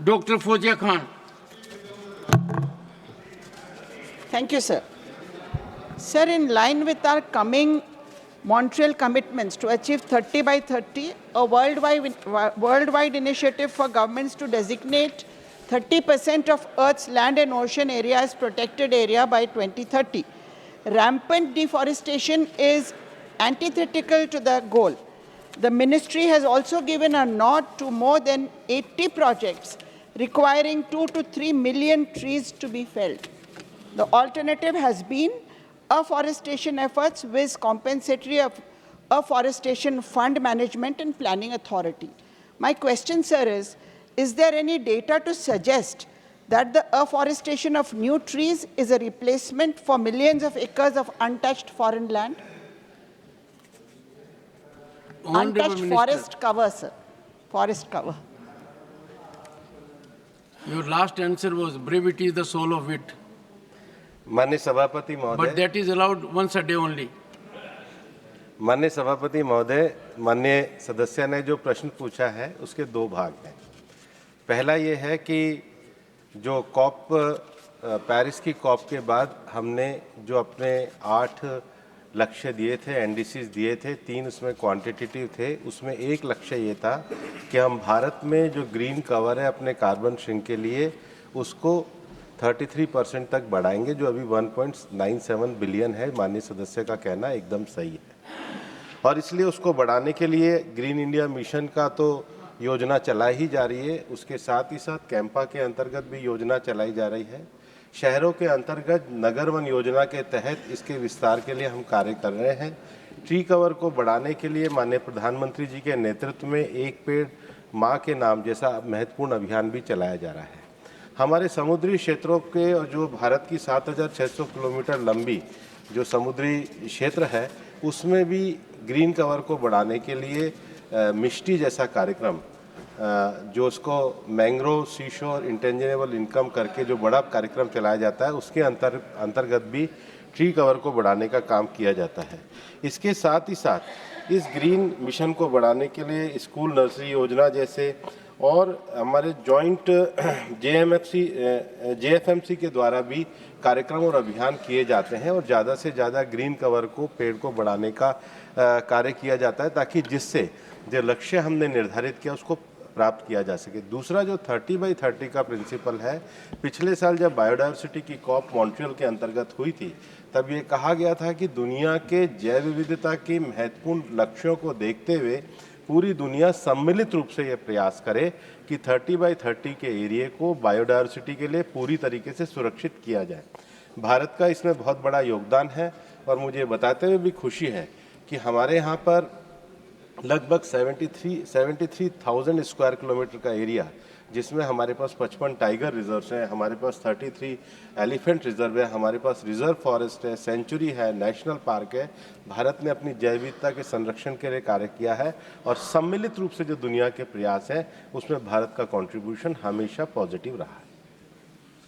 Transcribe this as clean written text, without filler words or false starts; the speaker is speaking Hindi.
Dr. Fozia Khan. Thank you, sir. Sir, in line with our coming Montreal commitments to achieve 30 by 30, a worldwide initiative for governments to designate 30% of Earth's land and ocean area as protected area by 2030. Rampant deforestation is antithetical to the goal. The ministry has also given a nod to more than 80 projects requiring 2 to 3 million trees to be felled. The alternative has been afforestation efforts with compensatory afforestation fund management and planning authority. My question, sir, is there any data to suggest that the afforestation of new trees is a replacement for millions of acres of untouched foreign land? Untouched forest cover, sir. Forest cover. Your last answer was brevity is the soul of wit. माननीय सभापति But महोदय, that is allowed once a day only. माननीय सभापति महोदय, माननीय सदस्य ने जो प्रश्न पूछा है उसके दो भाग हैं। पहला ये है कि जो कॉप पेरिस की कॉप के बाद हमने जो अपने 8 लक्ष्य दिए थे, एनडीसीज दिए थे, 3 उसमें क्वांटिटेटिव थे, उसमें एक लक्ष्य ये था कि हम भारत में जो ग्रीन कवर है अपने कार्बन श्रिंक के लिए उसको 33% तक बढ़ाएंगे, जो अभी 1.97 बिलियन है। माननीय सदस्य का कहना एकदम सही है और इसलिए उसको बढ़ाने के लिए ग्रीन इंडिया मिशन का तो योजना चलाई ही जा रही है, उसके साथ ही साथ कैंपा के अंतर्गत भी योजना चलाई जा रही है। शहरों के अंतर्गत नगर वन योजना के तहत इसके विस्तार के लिए हम कार्य कर रहे हैं। ट्री कवर को बढ़ाने के लिए माननीय प्रधानमंत्री जी के नेतृत्व में एक पेड़ माँ के नाम जैसा महत्वपूर्ण अभियान भी चलाया जा रहा है। हमारे समुद्री क्षेत्रों के और जो भारत की 7,600 किलोमीटर लंबी जो समुद्री क्षेत्र है उसमें भी ग्रीन कवर को बढ़ाने के लिए मिष्टी जैसा कार्यक्रम जो उसको मैंग्रोव सीशोर इंटेंजिबल इनकम करके जो बड़ा कार्यक्रम चलाया जाता है उसके अंतर्गत भी ट्री कवर को बढ़ाने का काम किया जाता है। इसके साथ ही साथ इस ग्रीन मिशन को बढ़ाने के लिए स्कूल नर्सरी योजना जैसे और हमारे जॉइंट जेएफएमसी के द्वारा भी कार्यक्रम और अभियान किए जाते हैं और ज़्यादा से ज़्यादा ग्रीन कवर को पेड़ को बढ़ाने का कार्य किया जाता है ताकि जिससे जो लक्ष्य हमने निर्धारित किया उसको प्राप्त किया जा सके। दूसरा जो 30 बाई 30 का प्रिंसिपल है, पिछले साल जब बायोडायवर्सिटी की कॉप मॉन्ट्रियल के अंतर्गत हुई थी तब ये कहा गया था कि दुनिया के जैव विविधता के महत्वपूर्ण लक्ष्यों को देखते हुए पूरी दुनिया सम्मिलित रूप से ये प्रयास करे कि 30 बाई 30 के एरिया को बायोडायवर्सिटी के लिए पूरी तरीके से सुरक्षित किया जाए। भारत का इसमें बहुत बड़ा योगदान है और मुझे बताते हुए भी खुशी है कि हमारे यहाँ पर लगभग 73,000 स्क्वायर किलोमीटर का एरिया जिसमें हमारे पास 55 टाइगर रिजर्व्स हैं, हमारे पास 33 एलिफेंट रिजर्व है, हमारे पास रिजर्व फॉरेस्ट है, सेंचुरी है, नेशनल पार्क है। भारत ने अपनी जैव विविधता के संरक्षण के लिए कार्य किया है और सम्मिलित रूप से जो दुनिया के प्रयास हैं उसमें भारत का कंट्रीब्यूशन हमेशा पॉजिटिव रहा है।